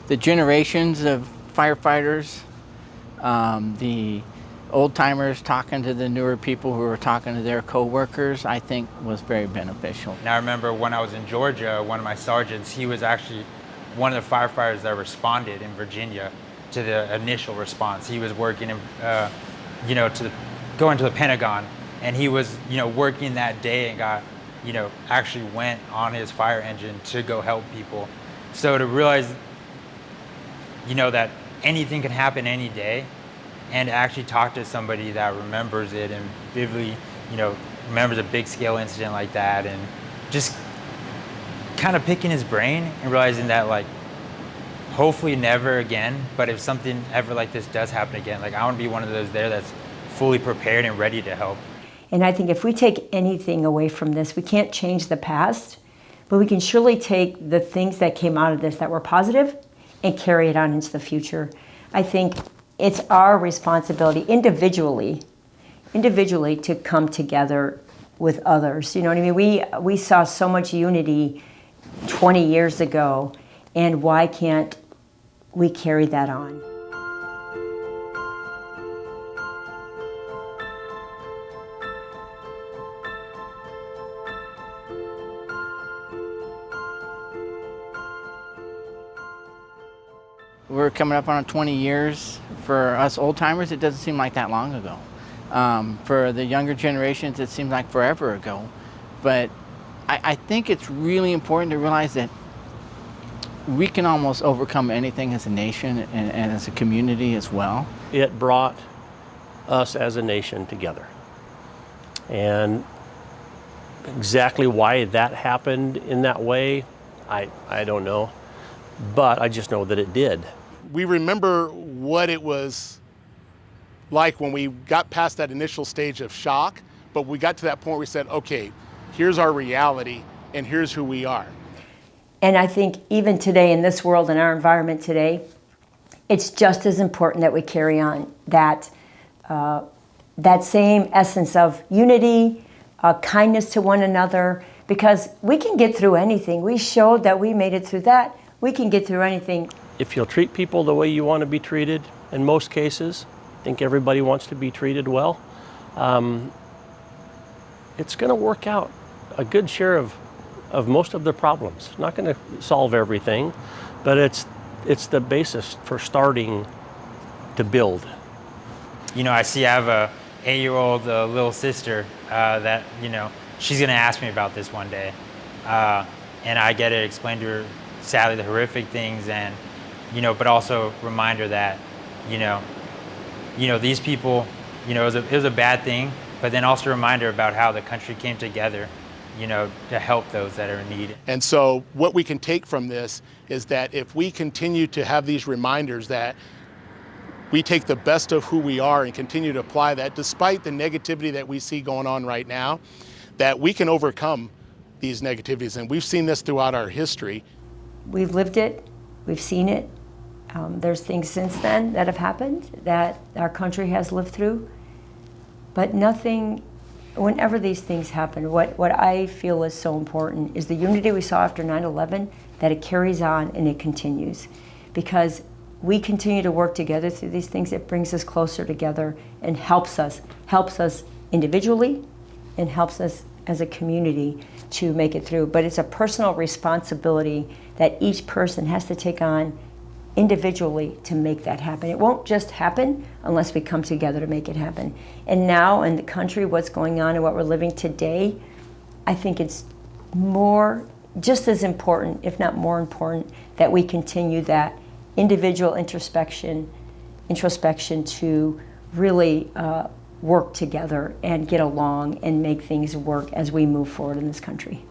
the generations of firefighters, the old timers talking to the newer people who were talking to their co-workers, I think was very beneficial. And I remember when I was in Georgia, one of my sergeants, he was actually one of the firefighters that responded in Virginia to the initial response. He was working in, going to the Pentagon, and he was, working that day and got, actually went on his fire engine to go help people. So to realize, that anything can happen any day, and actually talk to somebody that remembers it and vividly, remembers a big scale incident like that, and just kind of picking his brain and realizing that, like, hopefully never again, but if something ever like this does happen again, like, I want to be one of those there that's fully prepared and ready to help. And I think if we take anything away from this, we can't change the past, but we can surely take the things that came out of this that were positive and carry it on into the future. I think it's our responsibility individually to come together with others. You know what I mean? We saw so much unity 20 years ago, and why can't we carry that on? We're coming up on 20 years. For us old timers, it doesn't seem like that long ago. For the younger generations, it seems like forever ago. But I think it's really important to realize that we can almost overcome anything as a nation and as a community as well. It brought us as a nation together. And exactly why that happened in that way, I don't know. But I just know that it did. We remember what it was like when we got past that initial stage of shock, but we got to that point where we said, okay, here's our reality and here's who we are. And I think even today in this world, in our environment today, it's just as important that we carry on that same essence of unity, kindness to one another, because we can get through anything. We showed that we made it through that. We can get through anything. If you'll treat people the way you want to be treated, in most cases, I think everybody wants to be treated well, it's going to work out a good share of most of the problems. Not going to solve everything, but it's the basis for starting to build. I see I have a 8-year-old little sister that, she's going to ask me about this one day. And I get to explain to her, sadly, the horrific things, and, but also remind her that, these people, it was a bad thing, but then also remind her about how the country came together, to help those that are in need. And so what we can take from this is that if we continue to have these reminders that we take the best of who we are and continue to apply that, despite the negativity that we see going on right now, that we can overcome these negativities. And we've seen this throughout our history. We've lived it, we've seen it. There's things since then that have happened that our country has lived through, but nothing, whenever these things happen, what I feel is so important is the unity we saw after 9/11, that it carries on and it continues. Because we continue to work together through these things, it brings us closer together and helps us individually and helps us as a community to make it through. But it's a personal responsibility that each person has to take on individually to make that happen. It won't just happen unless we come together to make it happen. And now in the country, what's going on and what we're living today, I think it's just as important, if not more important, that we continue that individual introspection to really work together and get along and make things work as we move forward in this country.